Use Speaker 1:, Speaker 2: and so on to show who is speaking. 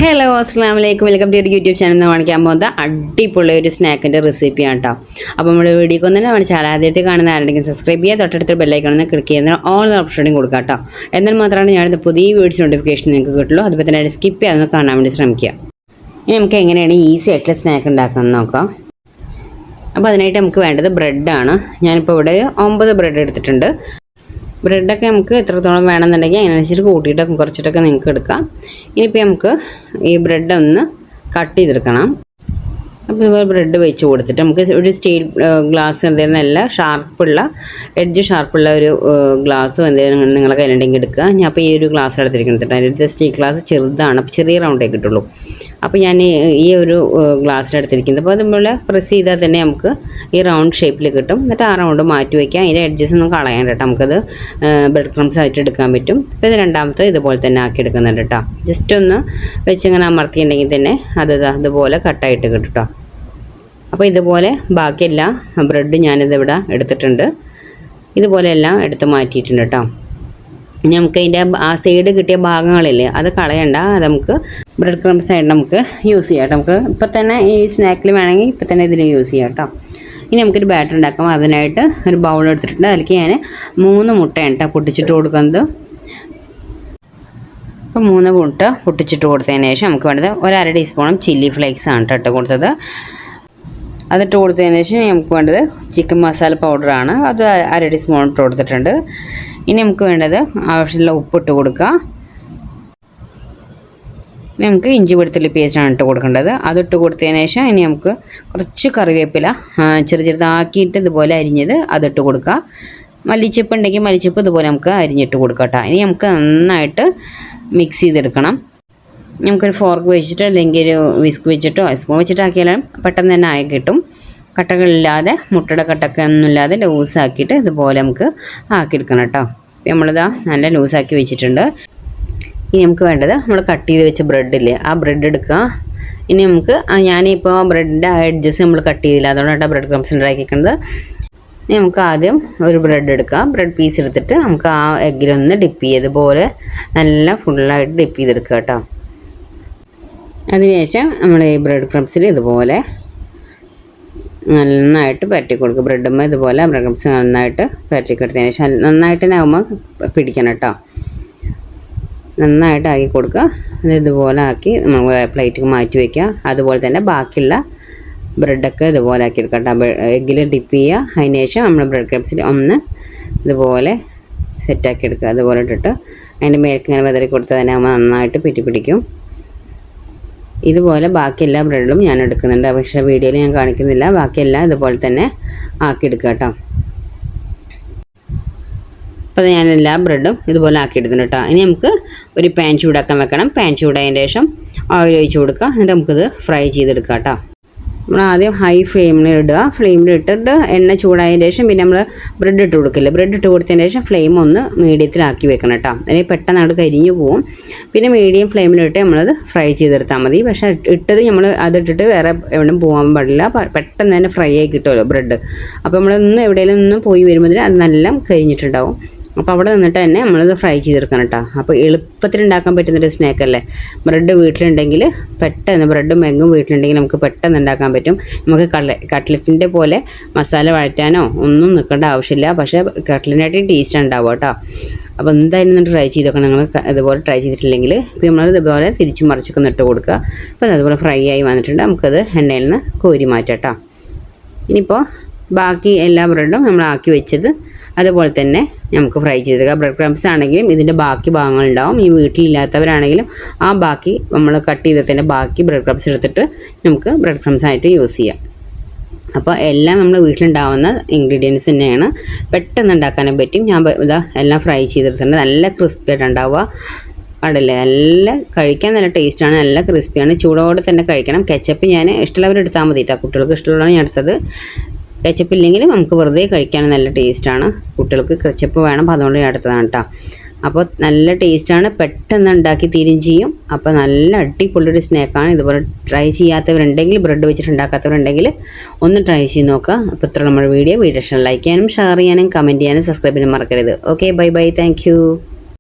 Speaker 1: Hello അസ്സലാമലൈക്കും welcome to YouTube channel എന്ന് കാണിക്കാൻ പോകുന്നത് അടിപൊളി ഒരു സ്നാക്കിൻ്റെ റെസിപ്പിയാണ് കേട്ടോ. അപ്പോൾ നമ്മൾ വീഡിയോക്ക് ഒന്നും നമ്മൾ ചാനൽ ആദ്യമായിട്ട് കാണുന്ന ആരുടെയും സബ്സ്ക്രൈബ് ചെയ്യുക, തൊട്ടടുത്ത് ബെല്ലൈക്കണമെന്ന് ക്ലിക്ക് ചെയ്യുന്ന ഓൾ ഓപ്ഷനും കൊടുക്കുക കേട്ടോ. എന്നാൽ മാത്രമാണ് ഞാനിത് പുതിയ വീഡിയോസ് നോട്ടിഫിക്കേഷൻ നിങ്ങൾക്ക് കിട്ടുള്ളൂ. അതുപോലെ തന്നെ സ്കിപ്പ് ചെയ്യാതെ കാണാൻ വേണ്ടി ശ്രമിക്കുക. ഇനി നമുക്ക് എങ്ങനെയാണ് ഈസി ആയിട്ടുള്ള സ്നാക്ക് ഉണ്ടാക്കാമെന്ന് നോക്കാം. അപ്പോൾ അതിനായിട്ട് നമുക്ക് വേണ്ടത് ബ്രെഡാണ്. ഞാനിപ്പോൾ ഇവിടെ 9 ബ്രെഡ് എടുത്തിട്ടുണ്ട്. ബ്രെഡൊക്കെ നമുക്ക് എത്രത്തോളം വേണമെന്നുണ്ടെങ്കിൽ അതിനനുസരിച്ച് കൂട്ടിയിട്ടൊക്കെ കുറച്ചിട്ടൊക്കെ നിങ്ങൾക്ക് എടുക്കാം. ഇനിയിപ്പോൾ നമുക്ക് ഈ ബ്രെഡ് ഒന്ന് കട്ട് ചെയ്തെടുക്കണം. അപ്പോൾ ഇതുപോലെ ബ്രെഡ് വെച്ച് കൊടുത്തിട്ട് നമുക്ക് ഒരു സ്റ്റീൽ ഗ്ലാസ് എന്തെങ്കിലും നല്ല എഡ്ജ് ഷാർപ്പുള്ള ഒരു ഗ്ലാസ്സും എന്തെങ്കിലും നിങ്ങളെ കയ്യിലുണ്ടെങ്കിൽ എടുക്കുക. ഞാൻ അപ്പോൾ ഈ ഒരു ഗ്ലാസ് എടുത്തിരിക്കുന്നത് അതിൻ്റെ സ്റ്റീൽ ഗ്ലാസ് ചെറുതാണ്, അപ്പോൾ ചെറിയ റൗണ്ടേ കിട്ടുള്ളൂ. അപ്പോൾ ഞാൻ ഈ ഒരു ഗ്ലാസ്സിലെടുത്തിരിക്കുന്നത്. അപ്പോൾ അതുപോലെ പ്രസ് ചെയ്താൽ തന്നെ നമുക്ക് ഈ റൗണ്ട് ഷേപ്പിൽ കിട്ടും. എന്നിട്ട് ആ റൗണ്ട് മാറ്റി വയ്ക്കാം. അതിൻ്റെ എഡ്ജസ് ഒന്നും കളയാൻ കേട്ടോ, നമുക്കത് ബ്രെഡ് ക്രംസ് ആയിട്ട് എടുക്കാൻ പറ്റും. അപ്പോൾ ഇത് രണ്ടാമത്തെ ഇതുപോലെ തന്നെ ആക്കി എടുക്കുന്നുണ്ട് കേട്ടോ. ജസ്റ്റ് ഒന്ന് വെച്ചിങ്ങനെ അമർത്തിയിട്ടുണ്ടെങ്കിൽ തന്നെ അതുപോലെ കട്ടായിട്ട് കിട്ടും കേട്ടോ. അപ്പോൾ ഇതുപോലെ ബാക്കിയെല്ലാ ബ്രെഡ് ഞാനിതിവിടെ എടുത്തിട്ടുണ്ട്. ഇതുപോലെ എല്ലാം എടുത്ത് മാറ്റിയിട്ടുണ്ട് കേട്ടോ. ഇനി നമുക്ക് അതിൻ്റെ ആ സൈഡ് കിട്ടിയ ഭാഗങ്ങളില്ലേ അത് കളയണ്ട, അത് നമുക്ക് ബ്രെഡ് ക്രംസ് ആയിട്ട് നമുക്ക് യൂസ് ചെയ്യാം കേട്ടോ. നമുക്ക് ഇപ്പം തന്നെ ഈ സ്നാക്കിൽ വേണമെങ്കിൽ ഇപ്പം തന്നെ ഇതിൽ യൂസ് ചെയ്യാം കേട്ടോ. ഇനി നമുക്കൊരു ബാറ്റർ ഉണ്ടാക്കാം. അതിനായിട്ട് ഒരു ബൗൾ എടുത്തിട്ടുണ്ട്. അതിലേക്ക് ഞാൻ 3 മുട്ടയാണ് കേട്ടോ പൊട്ടിച്ചിട്ട് കൊടുക്കുന്നത്. അപ്പോൾ 3 മുട്ട പൊട്ടിച്ചിട്ട് കൊടുത്തതിന് ശേഷം നമുക്ക് വേണ്ടത് 1/2 ടീസ്പൂണും ചില്ലി ഫ്ലേക്സ് ആണ് കേട്ടോ കൊടുത്തത്. അതിട്ട് കൊടുത്തതിന് ശേഷം നമുക്ക് വേണ്ടത് ചിക്കൻ മസാല പൗഡറാണ്. അത് 1/2 ടീസ്പൂൺ ഇട്ട് കൊടുത്തിട്ടുണ്ട്. ഇനി നമുക്ക് വേണ്ടത് ആവശ്യമുള്ള ഉപ്പിട്ട് കൊടുക്കുക. ഇനി നമുക്ക് ഇഞ്ചി വെളുത്തുള്ളി പേസ്റ്റാണ് ഇട്ട് കൊടുക്കേണ്ടത്. അതിട്ട് കൊടുത്തതിന് ശേഷം ഇനി നമുക്ക് കുറച്ച് കറിവേപ്പില ചെറുതാക്കിയിട്ട് ഇതുപോലെ അരിഞ്ഞത് അതിട്ട് കൊടുക്കുക. മല്ലിച്ചപ്പ് ഉണ്ടെങ്കിൽ മല്ലിച്ചപ്പ് ഇതുപോലെ നമുക്ക് അരിഞ്ഞിട്ട് കൊടുക്കാം കേട്ടോ. ഇനി നമുക്ക് നന്നായിട്ട് മിക്സ് ചെയ്തെടുക്കണം. നമുക്കൊരു ഫോർക്ക് വെച്ചിട്ടോ അല്ലെങ്കിൽ ഒരു വിസ്ക് വെച്ചിട്ടോ സ്പൂൺ വെച്ചിട്ടാക്കിയാലും പെട്ടെന്ന് തന്നെ ആയി കിട്ടും. കട്ടകളില്ലാതെ മുട്ടയുടെ കട്ടൊക്കെ ഒന്നുമില്ലാതെ ലൂസാക്കിയിട്ട് ഇതുപോലെ നമുക്ക് ആക്കിയെടുക്കണം കേട്ടോ. നമ്മളിതാ നല്ല ലൂസാക്കി വെച്ചിട്ടുണ്ട്. ഇനി നമുക്ക് വേണ്ടത് നമ്മൾ കട്ട് ചെയ്ത് വെച്ച ബ്രെഡില്ലേ ആ ബ്രെഡ് എടുക്കുക. ഇനി നമുക്ക് ഞാനിപ്പോൾ ബ്രെഡിൻ്റെ എഡ്ജസ് നമ്മൾ കട്ട് ചെയ്തില്ല, അതുകൊണ്ടാണ് ബ്രെഡ് ക്രംസ് ഉണ്ടാക്കിയിരിക്കുന്നത്. ഇനി നമുക്ക് ആദ്യം ഒരു ബ്രെഡ് എടുക്കാം. ബ്രെഡ് പീസ് എടുത്തിട്ട് നമുക്ക് ആ എഗ്ഗിലൊന്ന് ഡിപ്പ് ചെയ്തതുപോലെ നല്ല ഫുള്ളായിട്ട് ഡിപ്പ് ചെയ്തെടുക്കുക കേട്ടോ. അതിനുശേഷം നമ്മൾ ഈ ബ്രെഡ് ക്രംസിൽ ഇതുപോലെ നന്നായിട്ട് പരട്ടി കൊടുക്കുക. ബ്രെഡുമ്പോൾ ഇതുപോലെ ബ്രെഡ് ക്രംസ് നന്നായിട്ട് പരട്ടി കൊടുത്തതിന് ശേഷം നന്നായിട്ട് തന്നെ ആകുമ്പോൾ പിടിക്കണം കേട്ടോ. നന്നായിട്ട് ആക്കി കൊടുക്കുക. അത് ഇതുപോലെ ആക്കി നമ്മൾ പ്ലേറ്റിൽ മാറ്റി വയ്ക്കുക. അതുപോലെ തന്നെ ബാക്കിയുള്ള ബ്രെഡൊക്കെ ഇതുപോലെ ആക്കി എടുക്കുക കേട്ടോ. എഗ്ഗിൽ ഡിപ്പ് ചെയ്യുക. അതിന് ശേഷം നമ്മൾ ബ്രെഡ് ക്രംസിൽ ഒന്ന് ഇതുപോലെ സെറ്റാക്കി എടുക്കുക. അതുപോലെ ഇട്ടിട്ട് അതിൻ്റെ മേലേക്ക് ഇങ്ങനെ വെതറി കൊടുത്താൽ തന്നെ ആകുമ്പോൾ നന്നായിട്ട് പിടിക്കും. ഇതുപോലെ ബാക്കി എല്ലാ ബ്രെഡും ഞാൻ എടുക്കുന്നുണ്ട്, പക്ഷേ വീഡിയോയിൽ ഞാൻ കാണിക്കുന്നില്ല. ബാക്കിയെല്ലാം ഇതുപോലെ തന്നെ ആക്കിയെടുക്കുക കേട്ടോ. അപ്പോൾ ഞാൻ എല്ലാ ബ്രെഡും ഇതുപോലെ ആക്കിയെടുക്കുന്നുണ്ട് കേട്ടോ. ഇനി നമുക്ക് ഒരു പാൻ ചൂടാക്കാൻ വെക്കണം. പാൻ ചൂടായതിന് ശേഷം ഓയിൽ ഒഴിച്ച് കൊടുക്കുക. എന്നിട്ട് നമുക്കിത് ഫ്രൈ ചെയ്തെടുക്കാം കേട്ടോ. നമ്മൾ ആദ്യം ഹൈ ഫ്ലെയിമിലിടുക. ഫ്ലെയിമിലിട്ടിട്ട് എണ്ണ ചൂടായതിന് ശേഷം പിന്നെ നമ്മൾ ബ്രെഡ് ഇട്ട് കൊടുക്കില്ല. ബ്രെഡ് ഇട്ട് കൊടുത്തതിന് ശേഷം ഫ്ലെയിം ഒന്ന് മീഡിയത്തിലാക്കി വെക്കണം കേട്ടോ. അല്ലെങ്കിൽ പെട്ടെന്ന് അവിടെ കരിഞ്ഞു പോവും. പിന്നെ മീഡിയം ഫ്ലെയിമിലിട്ട് നമ്മളത് ഫ്രൈ ചെയ്തെടുത്താൽ മതി. പക്ഷേ ഇട്ടത് നമ്മൾ അതിട്ടിട്ട് വേറെ എവിടെയും പോകാൻ പാടില്ല. പെട്ടെന്ന് തന്നെ ഫ്രൈ ആയി കിട്ടുമല്ലോ ബ്രെഡ്. അപ്പോൾ നമ്മളൊന്ന് എവിടെയെങ്കിലും ഒന്ന് പോയി വരുമ്പോൾ അത് നല്ല കരിഞ്ഞിട്ടുണ്ടാവും. അപ്പോൾ അവിടെ നിന്നിട്ട് തന്നെ നമ്മളത് ഫ്രൈ ചെയ്തെടുക്കണം കേട്ടോ. അപ്പോൾ എളുപ്പത്തിൽ ഉണ്ടാക്കാൻ പറ്റുന്നൊരു സ്നാക്കല്ലേ. ബ്രെഡ് വീട്ടിലുണ്ടെങ്കിൽ പെട്ടെന്ന് ബ്രെഡും എഗ്ഗും വീട്ടിലുണ്ടെങ്കിൽ നമുക്ക് പെട്ടെന്ന് ഉണ്ടാക്കാൻ പറ്റും. നമുക്ക് കട്ട്ലറ്റിൻ്റെ പോലെ മസാല വഴറ്റാനോ ഒന്നും നിൽക്കേണ്ട ആവശ്യമില്ല. പക്ഷേ കട്ട്ലറ്റിനായിട്ട് ടേസ്റ്റ് ഉണ്ടാവും കേട്ടോ. അപ്പോൾ എന്തായാലും ഒന്ന് ട്രൈ ചെയ്ത് നോക്കണം. നിങ്ങൾ ഇതുപോലെ ട്രൈ ചെയ്തിട്ടില്ലെങ്കിൽ ഇപ്പോൾ നമ്മൾ ഇതുപോലെ തിരിച്ചും മറിച്ചൊക്കെ ഇട്ട് കൊടുക്കുക. അപ്പോൾ അതുപോലെ ഫ്രൈ ആയി വന്നിട്ടുണ്ട്. നമുക്കത് എണ്ണയിൽ നിന്ന് കോരി മാറ്റാം കേട്ടോ. ഇനിയിപ്പോൾ ബാക്കി എല്ലാ ബ്രെഡും നമ്മൾ ആക്കി വെച്ചത് അതുപോലെ തന്നെ നമുക്ക് ഫ്രൈ ചെയ്തെടുക്കുക. ബ്രെഡ് ക്രംസ് ആണെങ്കിലും ഇതിൻ്റെ ബാക്കി ഭാഗങ്ങളുണ്ടാവും. ഈ വീട്ടിലില്ലാത്തവരാണെങ്കിലും ആ ബാക്കി നമ്മൾ കട്ട് ചെയ്തതിൻ്റെ ബാക്കി ബ്രെഡ് ക്രംസ് എടുത്തിട്ട് നമുക്ക് ബ്രെഡ് ക്രംസ് ആയിട്ട് യൂസ് ചെയ്യാം. അപ്പോൾ എല്ലാം നമ്മൾ വീട്ടിലുണ്ടാവുന്ന ഇൻഗ്രീഡിയൻസ് തന്നെയാണ്. പെട്ടെന്ന് ഉണ്ടാക്കാനും പറ്റും. ഞാൻ എല്ലാം ഫ്രൈ ചെയ്തെടുത്തിട്ടുണ്ട്. നല്ല ക്രിസ്പി ആയിട്ട് ഉണ്ടാവുക. അടല്ലേ നല്ല കഴിക്കാൻ നല്ല ടേസ്റ്റാണ്, നല്ല ക്രിസ്പിയാണ്. ചൂടോടെ തന്നെ കഴിക്കണം. കെച്ചപ്പ് ഞാൻ ഇഷ്ടമുള്ളവരെടുത്താൽ മതി കേട്ടോ. കുട്ടികൾക്ക് ഇഷ്ടമുള്ളതാണ് ഞാൻ എടുത്തത്. കെച്ചപ്പ് ഇല്ലെങ്കിലും നമുക്ക് വെറുതെ കഴിക്കാൻ നല്ല ടേസ്റ്റാണ്. കുട്ടികൾക്ക് കെച്ചപ്പ് വേണം, അപ്പോൾ അതുകൊണ്ട് ഞാൻ എടുത്തതാണ് കേട്ടോ. അപ്പോൾ നല്ല ടേസ്റ്റാണ്, പെട്ടെന്ന് ഉണ്ടാക്കി തീരുകയും ചെയ്യും. അപ്പോൾ നല്ല അടിപൊളിയൊരു സ്നാക്കാണ്. ഇതുപോലെ ട്രൈ ചെയ്യാത്തവരുണ്ടെങ്കിൽ, ബ്രെഡ് വെച്ചിട്ട് ഉണ്ടാക്കാത്തവരുണ്ടെങ്കിൽ ഒന്ന് ട്രൈ ചെയ്ത് നോക്കുക. അപ്പോൾ ഇത്ര നമ്മുടെ വീഡിയോ ഇഷ്ടം ലൈക്ക് ചെയ്യാനും ഷെയർ ചെയ്യാനും കമൻറ്റ് ചെയ്യാനും സബ്സ്ക്രൈബ് ചെയ്യാനും മറക്കരുത്. Okay, bye bye, thank you.